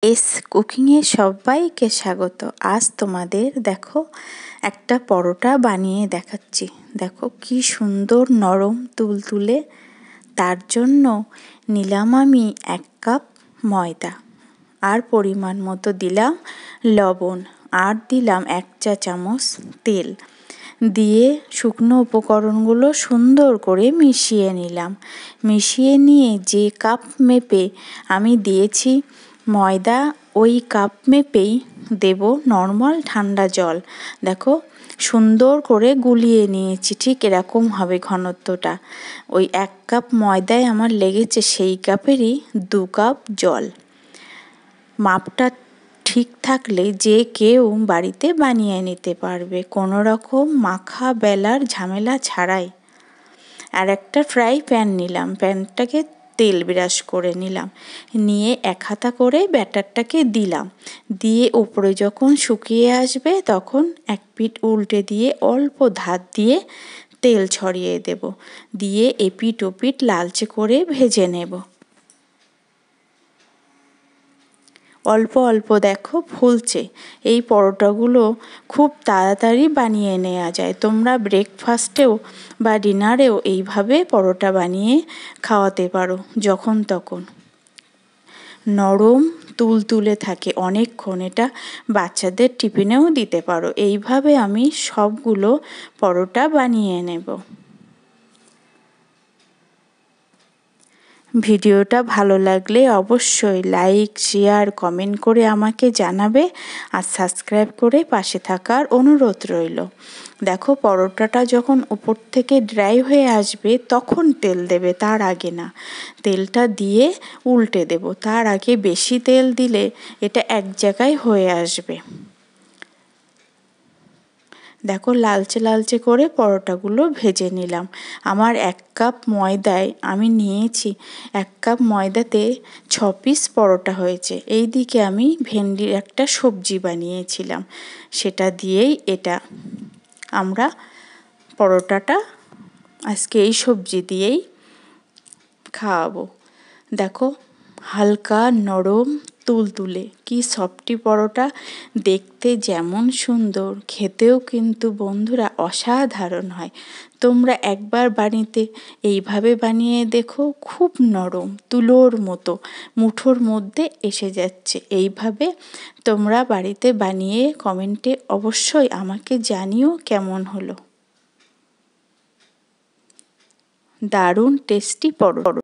S কুকিংয়ে সবাইকে স্বাগত। আজ তোমাদের দেখো একটা পরোটা বানিয়ে দেখাচ্ছি। দেখো কি সুন্দর নরম তুলতুলে। তার জন্য নিলাম আমি 1 কাপ ময়দা, আর পরিমাণ মতো দিলাম লবণ, আর দিলাম 1 চা চামচ তেল দিয়ে শুকনো উপকরণগুলো সুন্দর করে মিশিয়ে নিলাম। মিশিয়ে নিয়ে যে কাপ মেপে আমি দিয়েছি ময়দা, ওই কাপ মেপেই দেব নর্মাল ঠান্ডা জল। দেখো সুন্দর করে গুলিয়ে নিয়েছি, ঠিক এরকম হবে ঘনত্বটা। ওই 1 কাপ ময়দায় আমার লেগেছে সেই কাপেরই 2 কাপ জল। মাপটা ঠিক থাকলে যে কেউ বাড়িতে বানিয়ে নিতে পারবে কোনো রকম মাখা বেলার ঝামেলা ছাড়াই। আর একটা ফ্রাই প্যান নিলাম, প্যানটাকে তেল ব্রাশ করে নিলাম, নিয়ে 1 হাতা করে ব্যাটারটাকে দিলাম। দিয়ে উপরে যখন শুকিয়ে আসবে তখন 1 পিঠ উল্টে দিয়ে অল্প ধার দিয়ে তেল ছড়িয়ে দেব, দিয়ে এপিঠ ওপিঠ লালচে করে ভেজে নেব। অল্প অল্প দেখো ফুলছে। এই পরোটাগুলো খুব তাড়াতাড়ি বানিয়ে নেওয়া যায়। তোমরা ব্রেকফাস্টেও বা ডিনারেও এইভাবে পরোটা বানিয়ে খাওয়াতে পারো যখন তখন। নরম তুলতুলে থাকে অনেকক্ষণ, এটা বাচ্চাদের টিফিনেও দিতে পারো। এইভাবে আমি সবগুলো পরোটা বানিয়ে নেব। ভিডিওটা ভালো লাগলে অবশ্যই লাইক, শেয়ার, কমেন্ট করে আমাকে জানাবে, আর সাবস্ক্রাইব করে পাশে থাকার অনুরোধ রইল। দেখো পরোটাটা যখন উপর থেকে ড্রাই হয়ে আসবে তখন তেল দেবে, তার আগে না। তেলটা দিয়ে উল্টে দেব, তার আগে বেশি তেল দিলে এটা এক জায়গায় হয়ে আসবে। দেখো লালচে লালচে করে পরোটাগুলো ভেজে নিলাম। আমার 1 কাপ ময়দায় আমি নিয়েছি, 1 কাপ ময়দাতে 6 পিস পরোটা হয়েছে। এই দিকে আমি ভেন্ডির একটা সবজি বানিয়েছিলাম, সেটা দিয়েই এটা আমরা পরোটাটা আজকে এই সবজি দিয়েই খাওয়াবো। দেখো হালকা নরম তুলতুলে কি সফটি পরোটা, দেখতে যেমন সুন্দর, খেতেও কিন্তু বন্ধুরা অসাধারণ হয়। তোমরা একবার বাড়িতে এইভাবে বানিয়ে দেখো, খুব নরম তুলোর মতো মুঠোর মধ্যে এসে যাচ্ছে। এইভাবে তোমরা বাড়িতে বানিয়ে কমেন্টে অবশ্যই আমাকে জানিও কেমন হলো। দারুণ টেস্টি পরোটা।